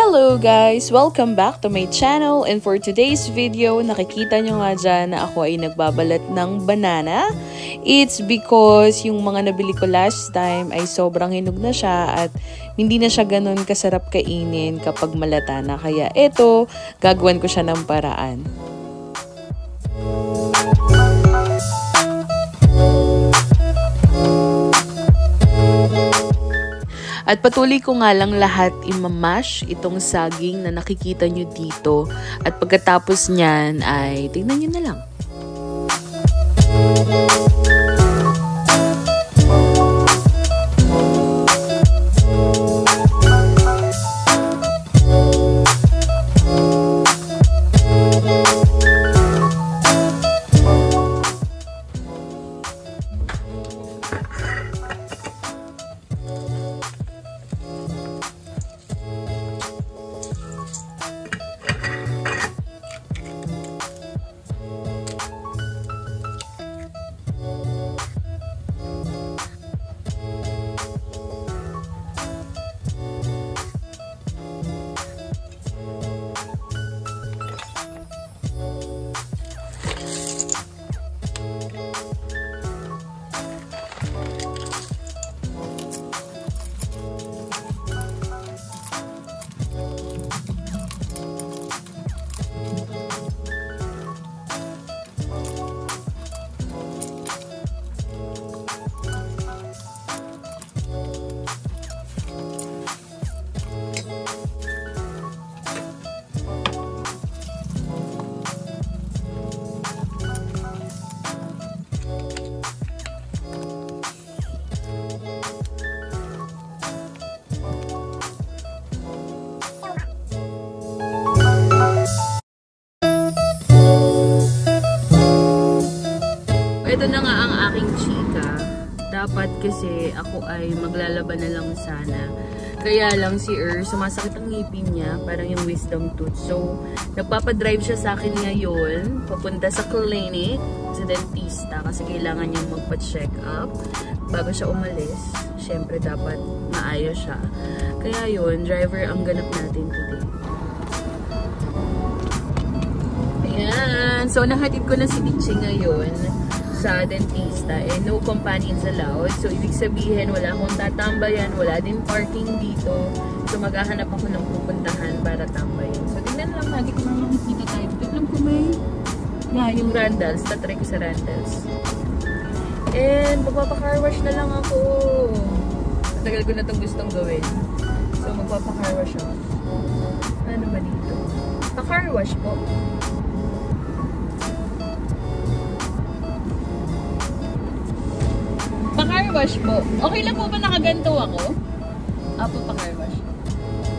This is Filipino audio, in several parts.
Hello guys! Welcome back to my channel, and for today's video, nakikita nyo nga dyan na ako ay nagbabalat ng banana. It's because yung mga nabili ko last time ay sobrang hinog na siya at hindi na siya ganun kasarap kainin kapag malata na. Kaya eto, gagawin ko siya ng paraan. At patuloy ko nga lang lahat imamash itong saging na nakikita nyo dito. At pagkatapos nyan ay tingnan nyo na lang. Ito na nga ang aking chika. Dapat kasi ako ay maglalaban na lang sana. Kaya lang si sumasakit ang ngipin niya. Parang yung wisdom tooth. So, nagpapadrive siya sa akin ngayon. Papunta sa clinic, sa dentista. Kasi kailangan niyang magpa-check up. Bago siya umalis, syempre dapat maayos siya. Kaya yun, driver ang ganap natin today. Ayan. So, nahatid ko na si Pichi ngayon sa dentista, no companions allowed. So, ibig sabihin, wala akong tatambayan, wala din parking dito. So, maghahanap ako ng pupuntahan para tambayan. So, tingnan lang natin kung makikita tayo. Tignan ko may yung Randalls. Tatry ko sa Randalls. And, magpapacar wash na lang ako. Matagal ko na itong gustong gawin. So, magpapacar wash ako. Ano ba dito? Pa-car wash po. Pa-car wash po. Okay lang po ba nakaganto ako? Apo, pa-car wash.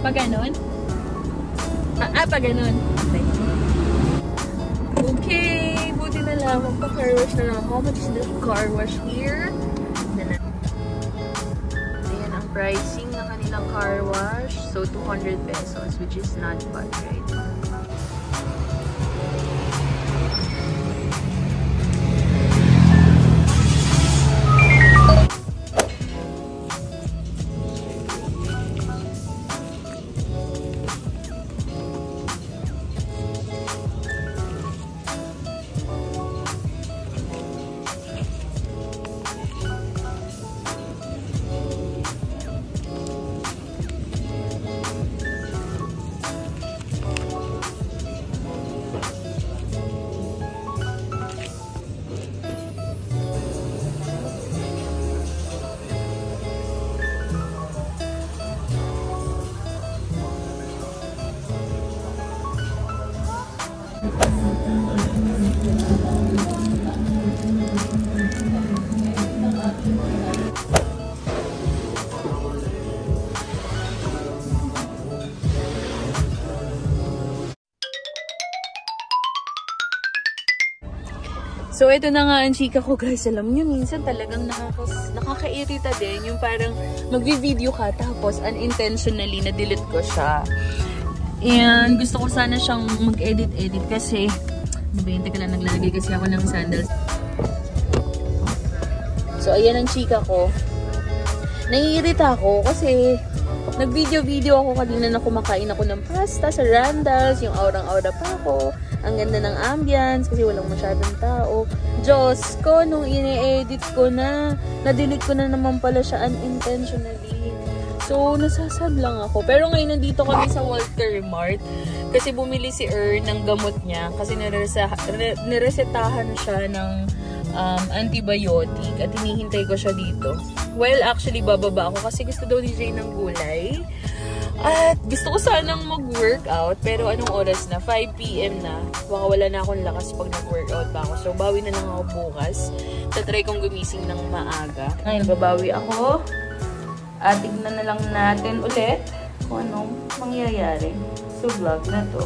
Pag ganon? Pag ganon. Okay. Buti na lang. Pa-car wash na lang. How much is the car wash here? Ayan ang pricing ng kanilang car wash. So, 200 pesos, which is not bad, right? So, ito na nga ang chika ko, guys. Alam nyo, minsan talagang nakaka-irita din. Yung parang magvi-video ka, tapos unintentionally na-delete ko siya. And gusto ko sana siyang mag-edit-edit kasi, teka lang, naglalagay kasi ako ng sandals. So, ayan ang chika ko. Naiirita ako kasi Nag-video ako kanina na kumakain ako ng pasta sa Randall's. Yung aurang-aura pa ako. Ang ganda ng ambience kasi walang masyadong tao. Diyos ko, nung ini-edit ko na, na-delete ko na naman pala siya unintentionally. So, nasasad lang ako. Pero ngayon nandito kami sa Walter Mart kasi bumili si ng gamot niya kasi niresetahan siya ng antibiotic at hinihintay ko siya dito. Well, actually, bababa ako kasi gusto daw ni Jay ng gulay. At gusto ko sanang mag-workout pero anong oras na? 5 PM na. Baka wala na akong lakas pag nag-workout pa ako. So, bawi na lang ako bukas. Tatry kong gumising ng maaga. Ngayon, babawi ako. At tignan na lang natin ulit kung anong mangyayari sa vlog na to.